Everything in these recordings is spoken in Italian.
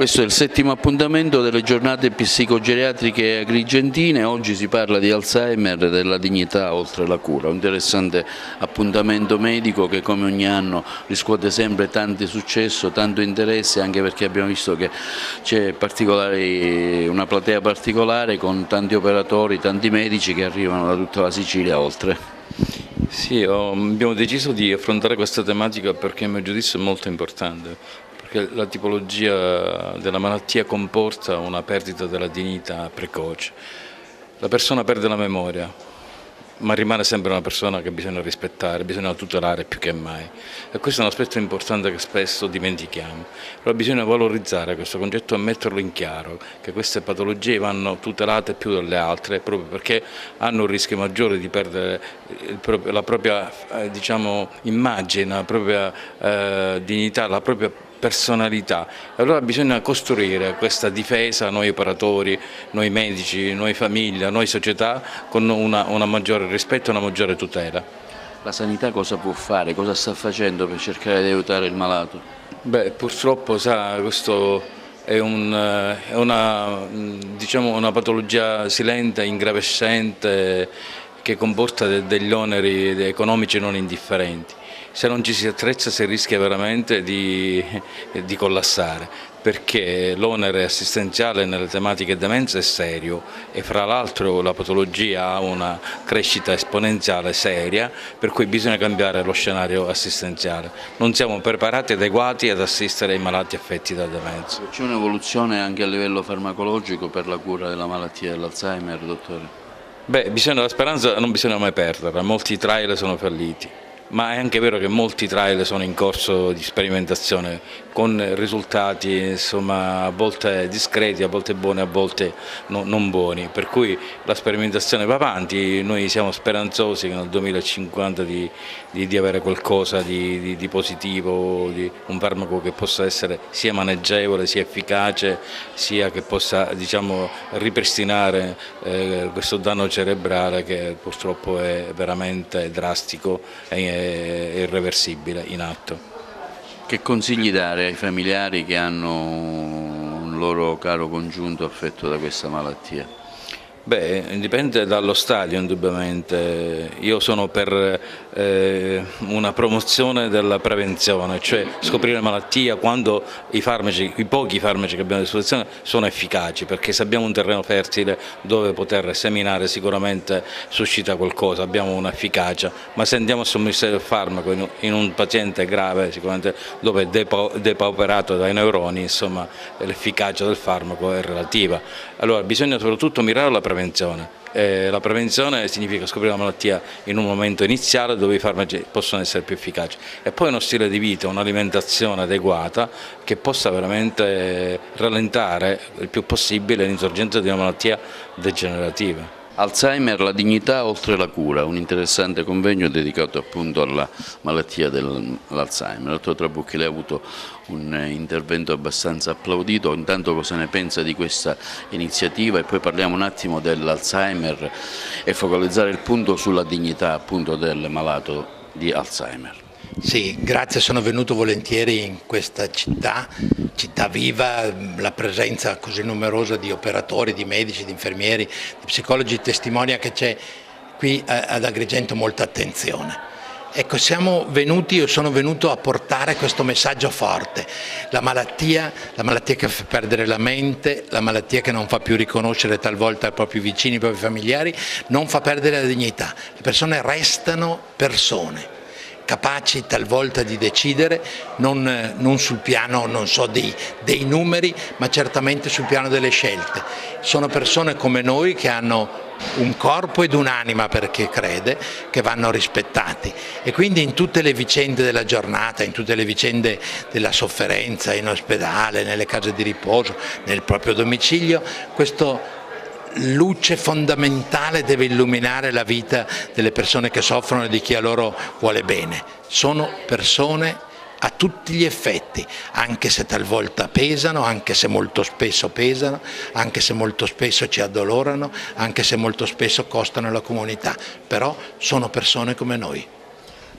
Questo è il settimo appuntamento delle giornate psicogeriatriche agrigentine. Oggi si parla di Alzheimer e della dignità oltre la cura. Un interessante appuntamento medico che come ogni anno riscuote sempre tanto successo, tanto interesse, anche perché abbiamo visto che c'è una platea particolare con tanti operatori, tanti medici che arrivano da tutta la Sicilia oltre. Sì, abbiamo deciso di affrontare questa tematica perché a mio giudizio è molto importante, perché la tipologia della malattia comporta una perdita della dignità precoce. La persona perde la memoria, ma rimane sempre una persona che bisogna rispettare, bisogna tutelare più che mai. E questo è un aspetto importante che spesso dimentichiamo. Allora bisogna valorizzare questo concetto e metterlo in chiaro, che queste patologie vanno tutelate più delle altre, proprio perché hanno un rischio maggiore di perdere la propria immagine, la propria dignità, la propria personalità. Allora bisogna costruire questa difesa, noi operatori, noi medici, noi famiglia, noi società, con una maggiore rispetto e una maggiore tutela. La sanità cosa può fare, cosa sta facendo per cercare di aiutare il malato? Beh, purtroppo questo è una patologia silente, ingravescente, che comporta degli oneri economici non indifferenti. Se non ci si attrezza si rischia veramente di collassare, perché l'onere assistenziale nelle tematiche demenza è serio e fra l'altro la patologia ha una crescita esponenziale seria, per cui bisogna cambiare lo scenario assistenziale. Non siamo preparati e adeguati ad assistere i malati affetti da demenza. C'è un'evoluzione anche a livello farmacologico per la cura della malattia dell'Alzheimer, dottore? Beh, la speranza non bisogna mai perderla, molti trial sono falliti. Ma è anche vero che molti trial sono in corso di sperimentazione con risultati insomma, a volte discreti, a volte buoni, a volte non buoni, per cui la sperimentazione va avanti, noi siamo speranzosi che nel 2050 di avere qualcosa di positivo, di un farmaco che possa essere sia maneggevole, sia efficace, sia che possa ripristinare questo danno cerebrale che purtroppo è veramente drastico e irreversibile in atto. Che consigli dare ai familiari che hanno un loro caro congiunto affetto da questa malattia? Beh, dipende dallo stadio indubbiamente. Io sono per una promozione della prevenzione, cioè scoprire la malattia quando i pochi farmaci che abbiamo a disposizione sono efficaci, perché se abbiamo un terreno fertile dove poter seminare sicuramente suscita qualcosa, abbiamo un'efficacia, ma se andiamo a somministrare il farmaco in un paziente grave, sicuramente dove è depauperato dai neuroni, insomma l'efficacia del farmaco è relativa. Allora bisogna soprattutto mirare alla prevenzione. La prevenzione significa scoprire la malattia in un momento iniziale dove i farmaci possono essere più efficaci e poi uno stile di vita, un'alimentazione adeguata che possa veramente rallentare il più possibile l'insorgenza di una malattia degenerativa. Alzheimer, la dignità oltre la cura, un interessante convegno dedicato appunto alla malattia dell'Alzheimer. Dottor Trabucchi, lei ha avuto un intervento abbastanza applaudito, intanto cosa ne pensa di questa iniziativa e poi parliamo un attimo dell'Alzheimer e focalizzare il punto sulla dignità appunto del malato di Alzheimer. Sì, grazie, sono venuto volentieri in questa città viva, la presenza così numerosa di operatori, di medici, di infermieri, di psicologi testimonia che c'è qui ad Agrigento molta attenzione. Ecco, sono venuto a portare questo messaggio forte, la malattia che fa perdere la mente, la malattia che non fa più riconoscere talvolta i propri vicini, i propri familiari, non fa perdere la dignità, le persone restano persone, capaci talvolta di decidere, non sul piano dei numeri, ma certamente sul piano delle scelte. Sono persone come noi che hanno un corpo ed un'anima perché crede, che vanno rispettati e quindi in tutte le vicende della giornata, in tutte le vicende della sofferenza, in ospedale, nelle case di riposo, nel proprio domicilio, questo luce fondamentale deve illuminare la vita delle persone che soffrono e di chi a loro vuole bene. Sono persone a tutti gli effetti, anche se talvolta pesano, anche se molto spesso pesano, anche se molto spesso ci addolorano, anche se molto spesso costano alla comunità, però sono persone come noi.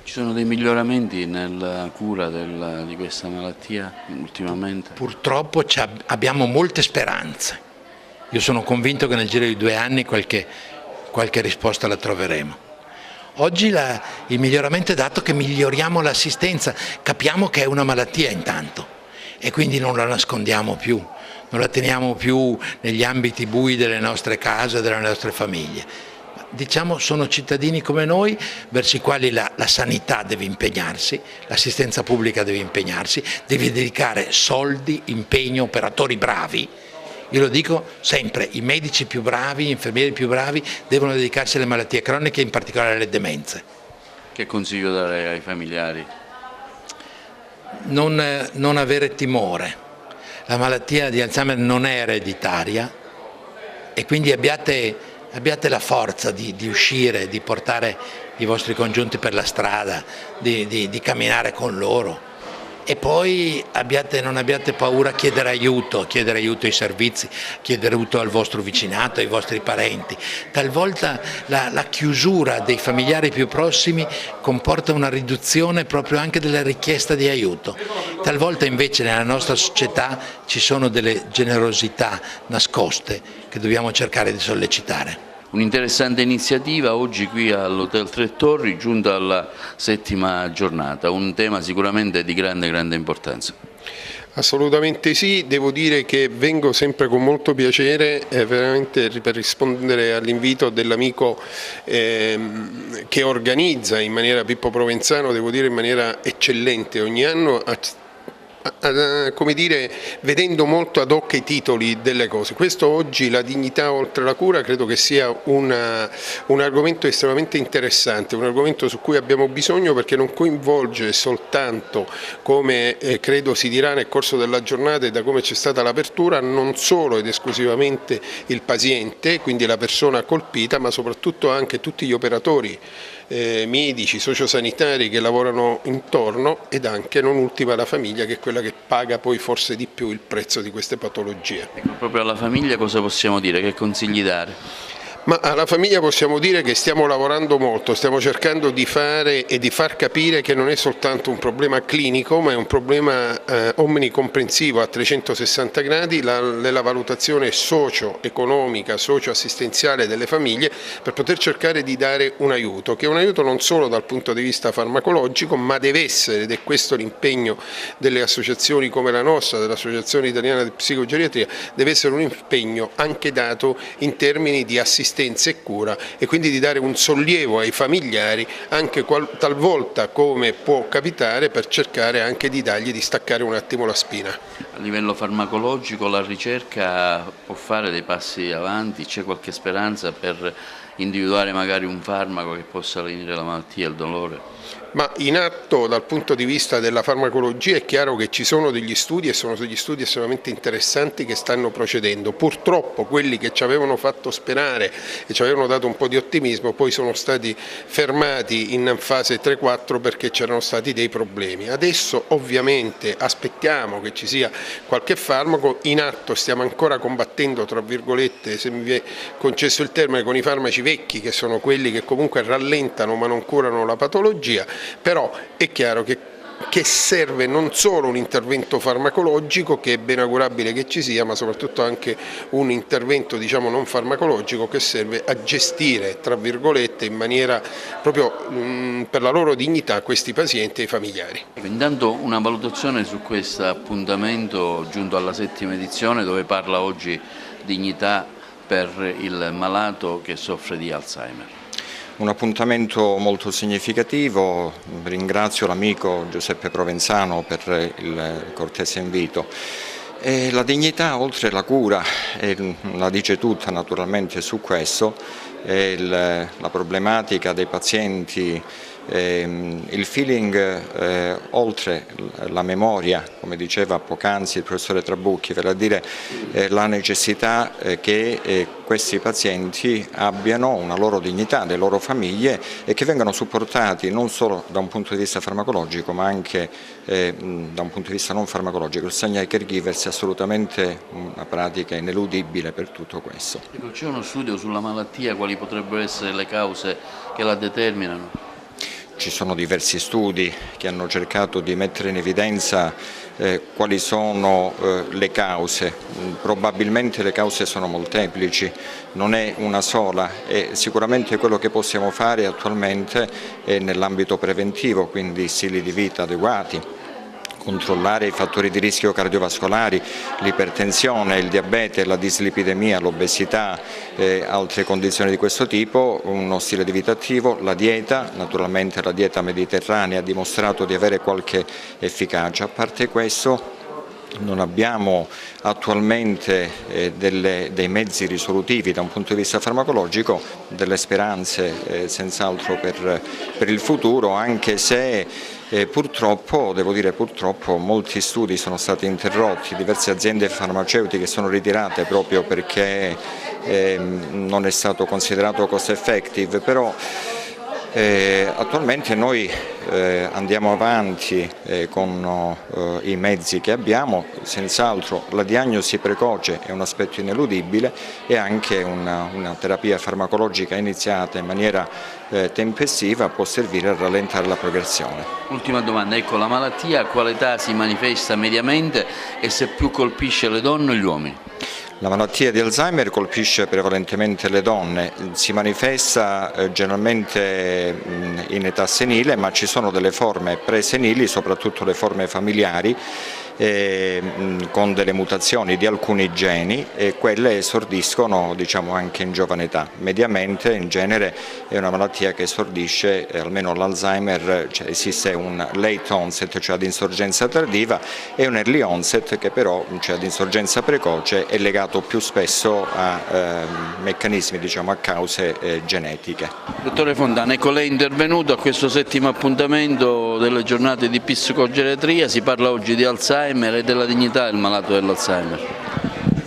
Ci sono dei miglioramenti nella cura di questa malattia ultimamente? Purtroppo abbiamo molte speranze. Io sono convinto che nel giro di 2 anni qualche risposta la troveremo. Oggi il miglioramento è dato che miglioriamo l'assistenza, capiamo che è una malattia intanto e quindi non la nascondiamo più, non la teniamo più negli ambiti bui delle nostre case, delle nostre famiglie. Diciamo, sono cittadini come noi verso i quali la sanità deve impegnarsi, l'assistenza pubblica deve impegnarsi, deve dedicare soldi, impegno, operatori bravi. Io lo dico sempre, i medici più bravi, gli infermieri più bravi devono dedicarsi alle malattie croniche, in particolare alle demenze. Che consiglio dare ai familiari? Non avere timore. La malattia di Alzheimer non è ereditaria e quindi abbiate la forza di uscire, di portare i vostri congiunti per la strada, di camminare con loro. E poi non abbiate paura a chiedere aiuto ai servizi, chiedere aiuto al vostro vicinato, ai vostri parenti. Talvolta la chiusura dei familiari più prossimi comporta una riduzione proprio anche della richiesta di aiuto. Talvolta invece nella nostra società ci sono delle generosità nascoste che dobbiamo cercare di sollecitare. Un'interessante iniziativa oggi qui all'Hotel Tre Torri, giunta alla 7ª giornata, un tema sicuramente di grande importanza. Assolutamente sì, devo dire che vengo sempre con molto piacere veramente per rispondere all'invito dell'amico che organizza in maniera Pippo Provenzano, devo dire in maniera eccellente ogni anno, come dire, vedendo molto ad hoc i titoli delle cose. Questo oggi, la dignità oltre la cura, credo che sia un argomento estremamente interessante, un argomento su cui abbiamo bisogno perché non coinvolge soltanto, come credo si dirà nel corso della giornata e da come c'è stata l'apertura, non solo ed esclusivamente il paziente, quindi la persona colpita, ma soprattutto anche tutti gli operatori medici, sociosanitari che lavorano intorno ed anche non ultima la famiglia, che è quella che paga poi forse di più il prezzo di queste patologie. Ecco, proprio alla famiglia cosa possiamo dire? Che consigli dare? Ma alla famiglia possiamo dire che stiamo lavorando molto, stiamo cercando di fare e di far capire che non è soltanto un problema clinico, ma è un problema omnicomprensivo a 360 gradi nella valutazione socio-economica, socio-assistenziale delle famiglie, per poter cercare di dare un aiuto, che è un aiuto non solo dal punto di vista farmacologico, ma deve essere, ed è questo l'impegno delle associazioni come la nostra, dell'Associazione Italiana di Psicogeriatria, deve essere un impegno anche dato in termini di assistenza e cura, e quindi di dare un sollievo ai familiari anche talvolta, come può capitare, per cercare anche di staccare un attimo la spina. A livello farmacologico la ricerca può fare dei passi avanti, c'è qualche speranza per individuare magari un farmaco che possa lenire la malattia, il dolore? Ma in atto dal punto di vista della farmacologia è chiaro che ci sono degli studi, e sono degli studi estremamente interessanti che stanno procedendo. Purtroppo quelli che ci avevano fatto sperare e ci avevano dato un po' di ottimismo poi sono stati fermati in fase 3-4 perché c'erano stati dei problemi. Adesso ovviamente aspettiamo che ci sia qualche farmaco, in atto stiamo ancora combattendo, tra virgolette, se mi è concesso il termine, con i farmaci vecchi, che sono quelli che comunque rallentano ma non curano la patologia. Però è chiaro che serve non solo un intervento farmacologico, che è ben augurabile che ci sia, ma soprattutto anche un intervento, diciamo, non farmacologico, che serve a gestire, tra virgolette, in maniera proprio per la loro dignità, questi pazienti e i familiari. Intanto una valutazione su questo appuntamento giunto alla 7ª edizione, dove parla oggi dignità per il malato che soffre di Alzheimer. Un appuntamento molto significativo, ringrazio l'amico Giuseppe Provenzano per il cortese invito. La dignità oltre la cura, la dice tutta naturalmente su questo, la problematica dei pazienti, il feeling oltre la memoria, come diceva poc'anzi il professore Trabucchi, vale a dire la necessità che questi pazienti abbiano una loro dignità, le loro famiglie, e che vengano supportati non solo da un punto di vista farmacologico ma anche da un punto di vista non farmacologico. Il segno ai caregivers è assolutamente una pratica ineludibile per tutto questo. C'è uno studio sulla malattia, quali potrebbero essere le cause che la determinano? ci sono diversi studi che hanno cercato di mettere in evidenza quali sono le cause. Probabilmente le cause sono molteplici, non è una sola, e sicuramente quello che possiamo fare attualmente è nell'ambito preventivo, quindi stili di vita adeguati, controllare i fattori di rischio cardiovascolari, l'ipertensione, il diabete, la dislipidemia, l'obesità, altre condizioni di questo tipo, uno stile di vita attivo, la dieta, naturalmente la dieta mediterranea ha dimostrato di avere qualche efficacia. A parte questo non abbiamo attualmente dei mezzi risolutivi da un punto di vista farmacologico, delle speranze senz'altro per il futuro, anche se purtroppo, devo dire purtroppo, molti studi sono stati interrotti, diverse aziende farmaceutiche sono ritirate proprio perché non è stato considerato cost effective, però attualmente noi andiamo avanti con i mezzi che abbiamo, senz'altro la diagnosi precoce è un aspetto ineludibile e anche una terapia farmacologica iniziata in maniera tempestiva può servire a rallentare la progressione. Ultima domanda, ecco, la malattia a quale età si manifesta mediamente e se più colpisce le donne o gli uomini? La malattia di Alzheimer colpisce prevalentemente le donne, si manifesta generalmente in età senile, ma ci sono delle forme presenili, soprattutto le forme familiari, con delle mutazioni di alcuni geni, e quelle esordiscono, diciamo, anche in giovane età. Mediamente in genere è una malattia che esordisce, almeno l'Alzheimer, cioè esiste un late onset, cioè ad insorgenza tardiva, e un early onset che però, cioè ad insorgenza precoce, è legato più spesso a meccanismi, diciamo, a cause genetiche. Dottore Fontana, ecco, lei è intervenuto a questo 7° appuntamento delle giornate di psicogeriatria, si parla oggi di Alzheimer e della dignità del malato dell'Alzheimer.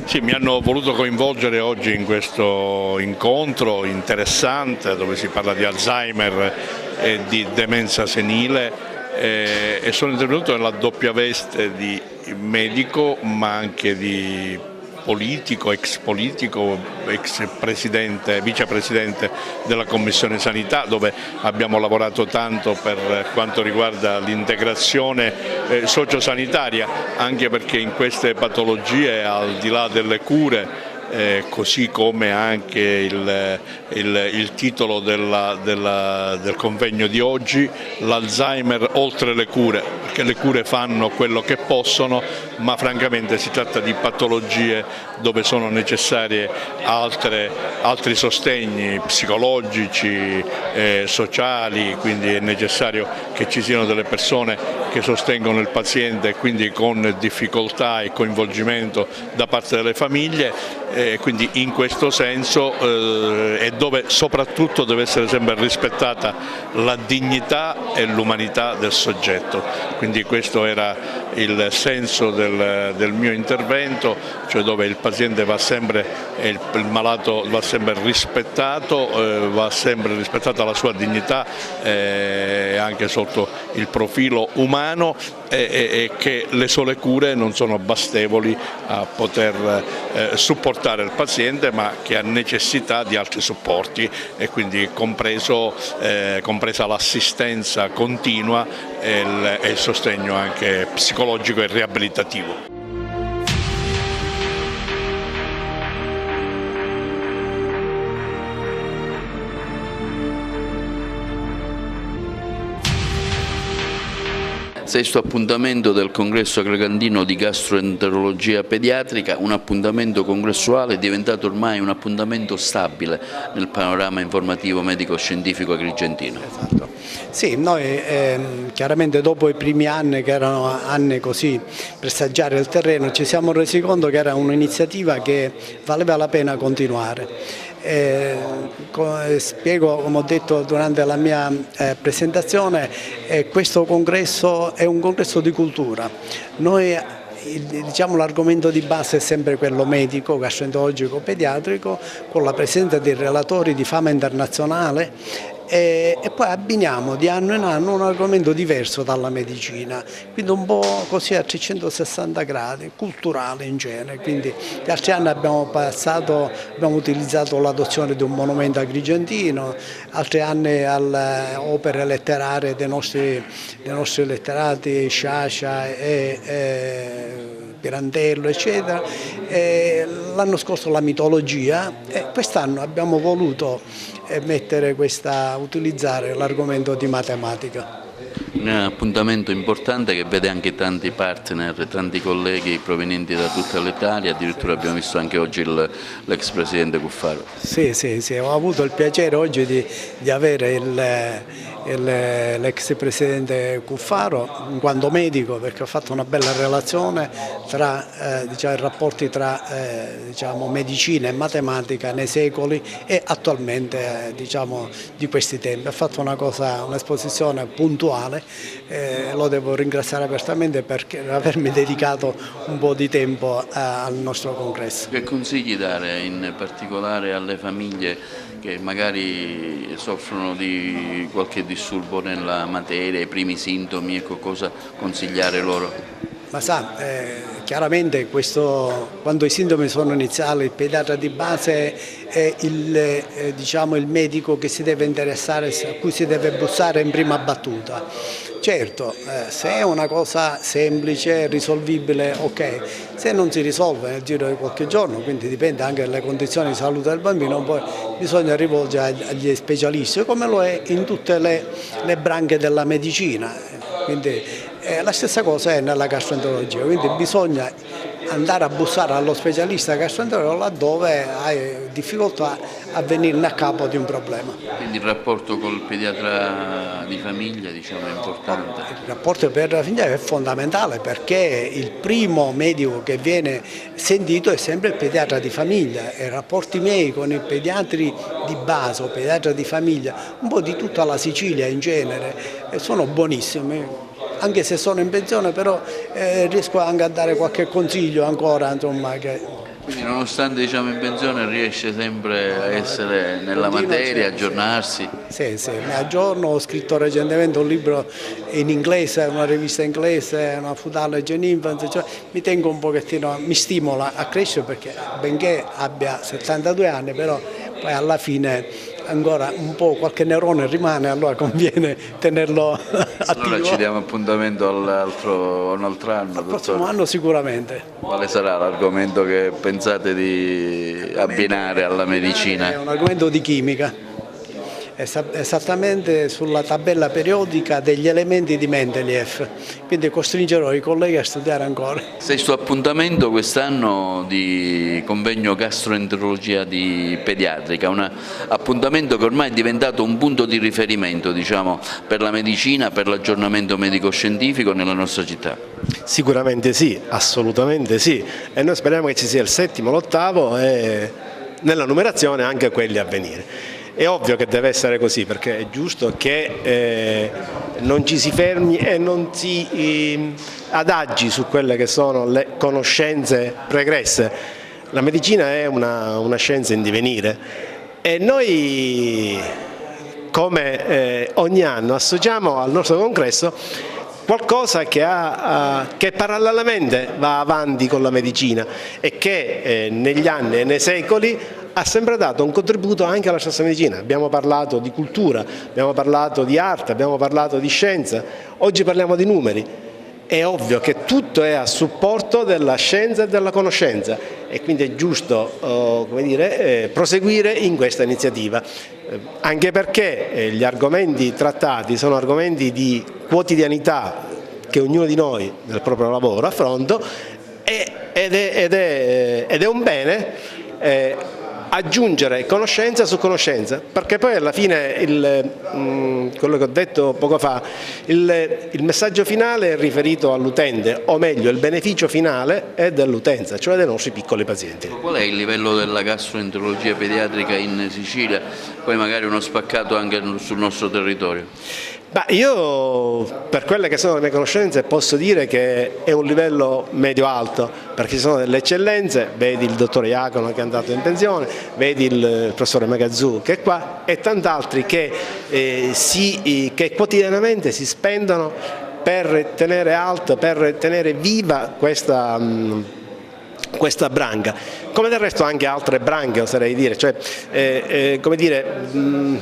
Sì, mi hanno voluto coinvolgere oggi in questo incontro interessante dove si parla di Alzheimer e di demenza senile e sono intervenuto nella doppia veste di medico ma anche di politico, ex presidente, vicepresidente della Commissione Sanità, dove abbiamo lavorato tanto per quanto riguarda l'integrazione sociosanitaria, anche perché in queste patologie, al di là delle cure, così come anche il titolo del convegno di oggi, l'Alzheimer oltre le cure, perché le cure fanno quello che possono, ma francamente si tratta di patologie dove sono necessarie altri sostegni psicologici, sociali, quindi è necessario che ci siano delle persone che sostengono il paziente, quindi con difficoltà e coinvolgimento da parte delle famiglie. Quindi in questo senso è dove soprattutto deve essere sempre rispettata la dignità e l'umanità del soggetto. Quindi questo era il senso del mio intervento, cioè dove il paziente va sempre, il malato va sempre rispettato, va sempre rispettata la sua dignità anche sotto il profilo umano, e che le sole cure non sono bastevoli a poter supportare il paziente, ma che ha necessità di altri supporti, e quindi compresa l'assistenza continua e il sostegno anche psicologico e riabilitativo. Sesto appuntamento del congresso agrigentino di gastroenterologia pediatrica, un appuntamento congressuale diventato ormai un appuntamento stabile nel panorama informativo medico-scientifico agrigentino. Esatto. Sì, noi chiaramente dopo i primi anni, che erano anni così per saggiare il terreno, ci siamo resi conto che era un'iniziativa che valeva la pena continuare. Spiego, come ho detto durante la mia presentazione, questo congresso è un congresso di cultura. Noi, diciamo, l'argomento di base è sempre quello medico, gastroenterologico, pediatrico, con la presenza dei relatori di fama internazionale e poi abbiniamo di anno in anno un argomento diverso dalla medicina, quindi un po' così a 360 gradi, culturale in genere. Quindi gli altri anni abbiamo utilizzato l'adozione di un monumento agrigentino, altri anni alle opere letterarie dei nostri letterati Sciascia e Pirandello, eccetera. L'anno scorso la mitologia e quest'anno abbiamo voluto utilizzare l'argomento di matematica. Un appuntamento importante che vede anche tanti partner, tanti colleghi provenienti da tutta l'Italia, addirittura abbiamo visto anche oggi l'ex presidente Cuffaro. Sì, ho avuto il piacere oggi di avere l'ex presidente Cuffaro in quanto medico, perché ho fatto una bella relazione tra i rapporti tra medicina e matematica nei secoli e attualmente di questi tempi. Ha fatto un'esposizione puntuale, lo devo ringraziare apertamente per avermi dedicato un po' di tempo al nostro congresso. Che consigli dare in particolare alle famiglie che magari soffrono di qualche disturbo nella materia, i primi sintomi, ecco, cosa consigliare loro? Ma sa, chiaramente quando i sintomi sono iniziali, il pediatra di base è il medico che si deve interessare, a cui si deve bussare in prima battuta. Certo, se è una cosa semplice, risolvibile, ok, se non si risolve nel giro di qualche giorno, quindi dipende anche dalle condizioni di salute del bambino, poi bisogna rivolgere agli specialisti, come lo è in tutte le branche della medicina. Quindi la stessa cosa è nella gastroenterologia, quindi bisogna andare a bussare allo specialista gastroenterologo laddove hai difficoltà a venirne a capo di un problema. Quindi il rapporto col pediatra di famiglia, diciamo, è importante? Il rapporto con il pediatra di famiglia è fondamentale, perché il primo medico che viene sentito è sempre il pediatra di famiglia, e i rapporti miei con i pediatri di base o pediatra di famiglia, un po' di tutta la Sicilia in genere, sono buonissimi. Anche se sono in pensione, però riesco anche a dare qualche consiglio ancora, insomma. Quindi nonostante in pensione riesce sempre a essere nella materia, aggiornarsi? Sì, mi aggiorno, ho scritto recentemente un libro in inglese, una rivista inglese, una Food Allergy in Infancy, cioè mi tengo un pochettino, mi stimola a crescere, perché benché abbia 72 anni, però poi alla fine ancora un po' qualche neurone rimane, allora conviene tenerlo attivo. Allora ci diamo appuntamento un altro anno. Il prossimo anno sicuramente. Quale sarà l'argomento che pensate di abbinare alla medicina? È un argomento di chimica, esattamente sulla tabella periodica degli elementi di Mendeleev, quindi costringerò i colleghi a studiare ancora. Sesto appuntamento quest'anno di convegno gastroenterologia di pediatrica, un appuntamento che ormai è diventato un punto di riferimento, diciamo, per la medicina, per l'aggiornamento medico-scientifico nella nostra città. Sicuramente sì, assolutamente sì, e noi speriamo che ci sia il settimo, l'ottavo e nella numerazione anche quelli a venire. È ovvio che deve essere così, perché è giusto che non ci si fermi e non si adagi su quelle che sono le conoscenze pregresse. La medicina è una scienza in divenire e noi, come ogni anno, associamo al nostro congresso qualcosa che parallelamente va avanti con la medicina e che negli anni e nei secoli ha sempre dato un contributo anche alla stessa medicina. Abbiamo parlato di cultura, abbiamo parlato di arte, abbiamo parlato di scienza, oggi parliamo di numeri. È ovvio che tutto è a supporto della scienza e della conoscenza e quindi è giusto proseguire in questa iniziativa, anche perché gli argomenti trattati sono argomenti di quotidianità che ognuno di noi nel proprio lavoro affronta ed è un bene aggiungere conoscenza su conoscenza, perché poi alla fine quello che ho detto poco fa, il messaggio finale è riferito all'utente, o meglio il beneficio finale è dell'utenza, cioè dei nostri piccoli pazienti. Qual è il livello della gastroenterologia pediatrica in Sicilia? Poi magari uno spaccato anche sul nostro territorio. Io, per quelle che sono le mie conoscenze, posso dire che è un livello medio-alto, perché ci sono delle eccellenze, vedi il dottor Iacono che è andato in pensione, vedi il professore Magazzù che è qua e tant'altri che quotidianamente si spendono per tenere alto, per tenere viva questa branca, come del resto anche altre branche, oserei dire, cioè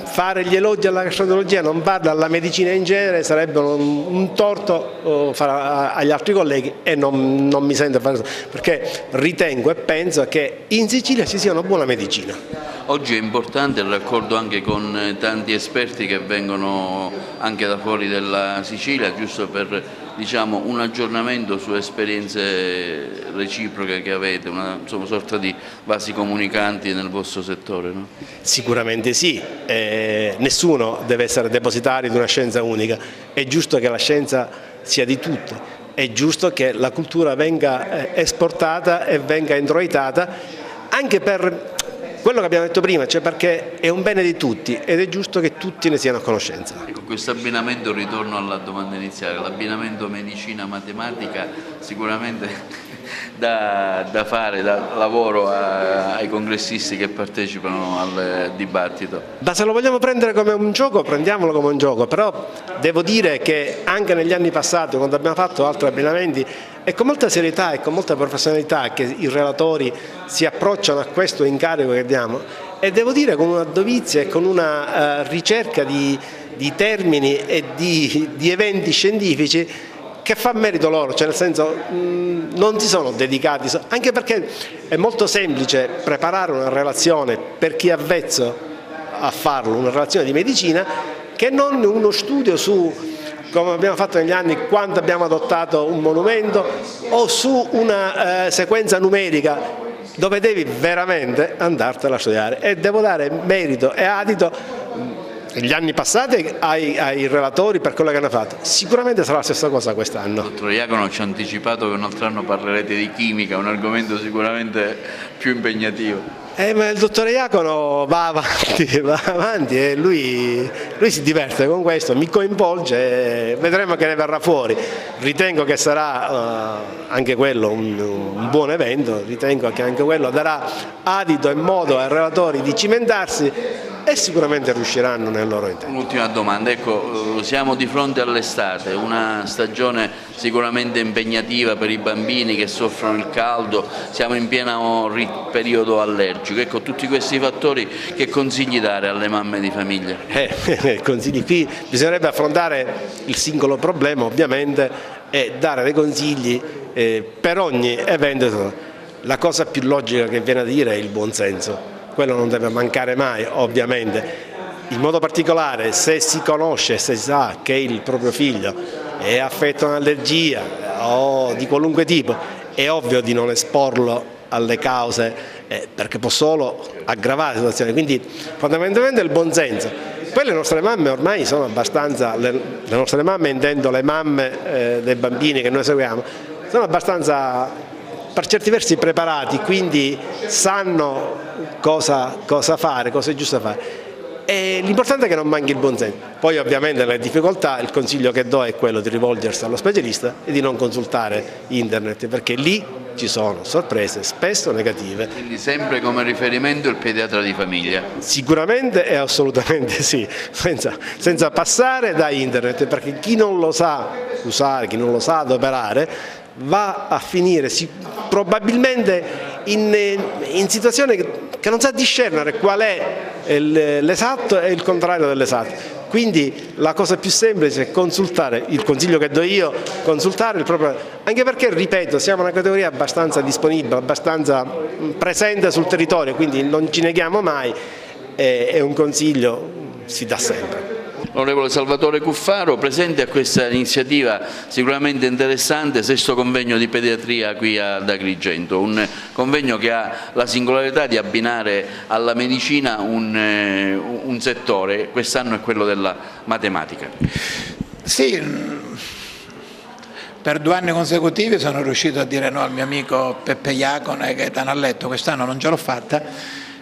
fare gli elogi alla gastroenterologia non vale alla medicina in genere, sarebbe un torto agli altri colleghi e non mi sento fare, perché ritengo e penso che in Sicilia ci sia una buona medicina. Oggi è importante il raccordo anche con tanti esperti che vengono anche da fuori della Sicilia, giusto per, diciamo, un aggiornamento su esperienze reciproche che avete, una sorta di vasi comunicanti nel vostro settore, no? Sicuramente sì, nessuno deve essere depositario di una scienza unica, è giusto che la scienza sia di tutti, è giusto che la cultura venga esportata e venga introitata anche per quello che abbiamo detto prima, cioè perché è un bene di tutti ed è giusto che tutti ne siano a conoscenza. Ecco, questo abbinamento, ritorno alla domanda iniziale, l'abbinamento medicina-matematica sicuramente da fare, da lavoro ai congressisti che partecipano al dibattito. Ma se lo vogliamo prendere come un gioco, prendiamolo come un gioco, però devo dire che anche negli anni passati, quando abbiamo fatto altri abbinamenti, è con molta serietà e con molta professionalità che i relatori si approcciano a questo incarico che diamo, e devo dire con una dovizia e con una ricerca di termini e di eventi scientifici che fa merito loro, cioè nel senso non si sono dedicati, anche perché è molto semplice preparare una relazione per chi è avvezzo a farlo, una relazione di medicina, che non uno studio su, come abbiamo fatto negli anni, quando abbiamo adottato un monumento, o su una sequenza numerica dove devi veramente andartela a studiare. E devo dare merito e adito negli anni passati ai relatori per quello che hanno fatto. Sicuramente sarà la stessa cosa quest'anno. Dottor Iacono ci ha anticipato che un altro anno parlerete di chimica, un argomento sicuramente più impegnativo. Ma il dottore Iacono va avanti e lui si diverte con questo, mi coinvolge, vedremo che ne verrà fuori. Ritengo che sarà anche quello un buon evento, ritengo che anche quello darà adito e modo ai relatori di cimentarsi e sicuramente riusciranno nel loro intento. Un'ultima domanda, ecco, siamo di fronte all'estate, una stagione sicuramente impegnativa per i bambini che soffrono il caldo, siamo in pieno periodo allergico, ecco, tutti questi fattori che consigli dare alle mamme di famiglia? Consigli, qui bisognerebbe affrontare il singolo problema ovviamente e dare dei consigli per ogni evento. La cosa più logica che viene a dire è il buonsenso. Quello non deve mancare mai, ovviamente. In modo particolare, se si conosce, se si sa che il proprio figlio è affetto da un'allergia o di qualunque tipo, è ovvio di non esporlo alle cause perché può solo aggravare la situazione. Quindi fondamentalmente il buonsenso. Poi le nostre mamme ormai sono abbastanza, le nostre mamme intendo le mamme dei bambini che noi seguiamo, sono abbastanza per certi versi preparati, quindi sanno cosa fare, cosa è giusto fare. E l'importante è che non manchi il buonsenso. Poi ovviamente nelle difficoltà il consiglio che do è quello di rivolgersi allo specialista e di non consultare internet, perché lì ci sono sorprese spesso negative. Quindi sempre come riferimento il pediatra di famiglia? Sicuramente e assolutamente sì, senza passare da internet, perché chi non lo sa usare, chi non lo sa adoperare, va a finire probabilmente in situazioni che non sa discernere qual è l'esatto e il contrario dell'esatto. Quindi la cosa più semplice è consultare, il consiglio che do io, consultare il proprio, anche perché, ripeto, siamo una categoria abbastanza disponibile, abbastanza presente sul territorio, quindi non ci neghiamo mai e un consiglio si dà sempre. Onorevole Salvatore Cuffaro, presente a questa iniziativa sicuramente interessante, sesto convegno di pediatria qui ad Agrigento, un convegno che ha la singolarità di abbinare alla medicina un settore, quest'anno è quello della matematica. Sì, per 2 anni consecutivi sono riuscito a dire no al mio amico Peppe Iacono e Gaetano Alletto, quest'anno non ce l'ho fatta,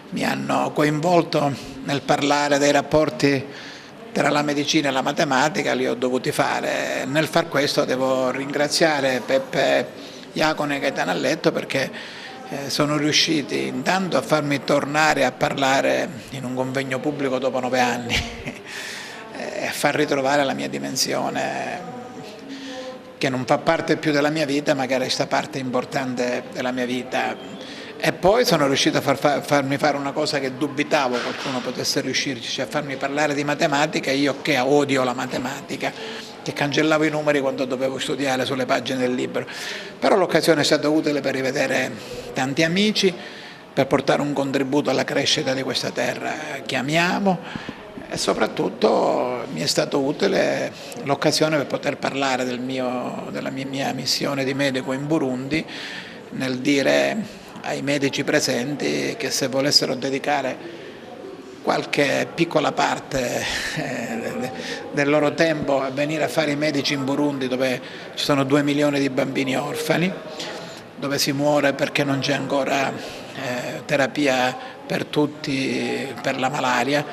mi hanno coinvolto nel parlare dei rapporti tra la medicina e la matematica li ho dovuti fare. Nel far questo devo ringraziare Peppe Iacone e Gaetano Alletto perché sono riusciti intanto a farmi tornare a parlare in un convegno pubblico dopo 9 anni e a far ritrovare la mia dimensione che non fa parte più della mia vita ma che resta parte importante della mia vita. E poi sono riuscito a farmi fare una cosa che dubitavo qualcuno potesse riuscirci, cioè a farmi parlare di matematica, io che odio la matematica, che cancellavo i numeri quando dovevo studiare sulle pagine del libro. Però l'occasione è stata utile per rivedere tanti amici, per portare un contributo alla crescita di questa terra che amiamo e soprattutto mi è stato utile l'occasione per poter parlare della mia missione di medico in Burundi, nel dire ai medici presenti che se volessero dedicare qualche piccola parte del loro tempo a venire a fare i medici in Burundi, dove ci sono 2 milioni di bambini orfani, dove si muore perché non c'è ancora terapia per tutti per la malaria,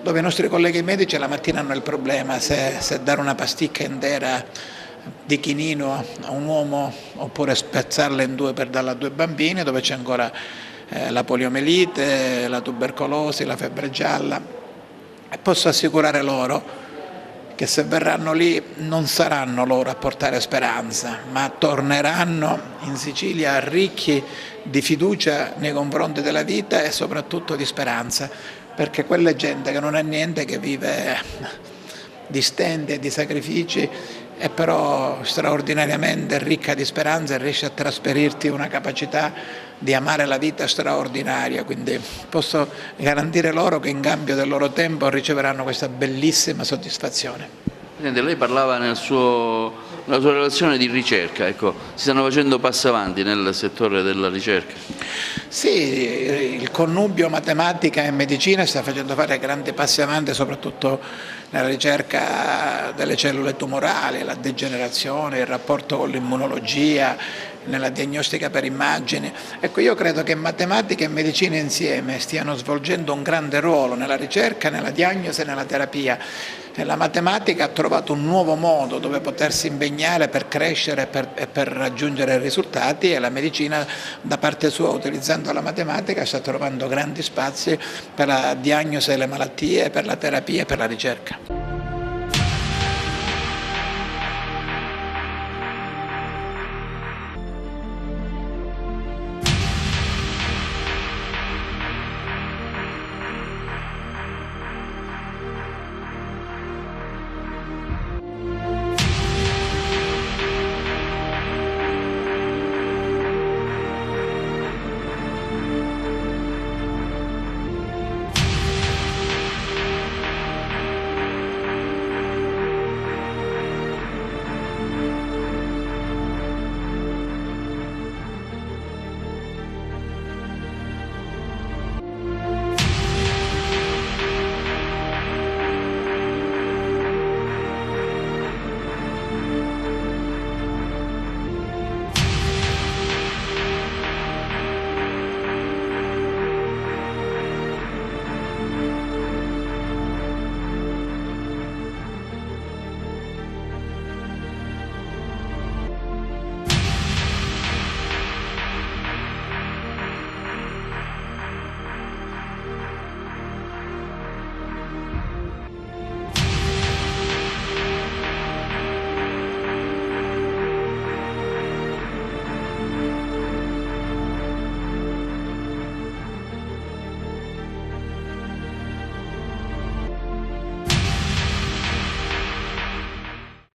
dove i nostri colleghi medici la mattina hanno il problema se dare una pasticca intera di chinino a un uomo oppure spezzarla in 2 per darla a 2 bambini, dove c'è ancora la poliomelite, la tubercolosi, la febbre gialla, e posso assicurare loro che se verranno lì non saranno loro a portare speranza, ma torneranno in Sicilia ricchi di fiducia nei confronti della vita e soprattutto di speranza, perché quella è gente che non ha niente, che vive di stenti e di sacrifici, è però straordinariamente ricca di speranza e riesce a trasferirti una capacità di amare la vita straordinaria, quindi posso garantire loro che in cambio del loro tempo riceveranno questa bellissima soddisfazione. Presidente, lei parlava nella sua relazione di ricerca, ecco, si stanno facendo passi avanti nel settore della ricerca? Sì, il connubio matematica e medicina sta facendo fare grandi passi avanti soprattutto nella ricerca delle cellule tumorali, la degenerazione, il rapporto con l'immunologia, nella diagnostica per immagini. Ecco, io credo che matematica e medicina insieme stiano svolgendo un grande ruolo nella ricerca, nella diagnosi e nella terapia. La matematica ha trovato un nuovo modo dove potersi impegnare per crescere e per raggiungere risultati, e la medicina da parte sua, utilizzando la matematica, sta trovando grandi spazi per la diagnosi delle malattie, per la terapia e per la ricerca.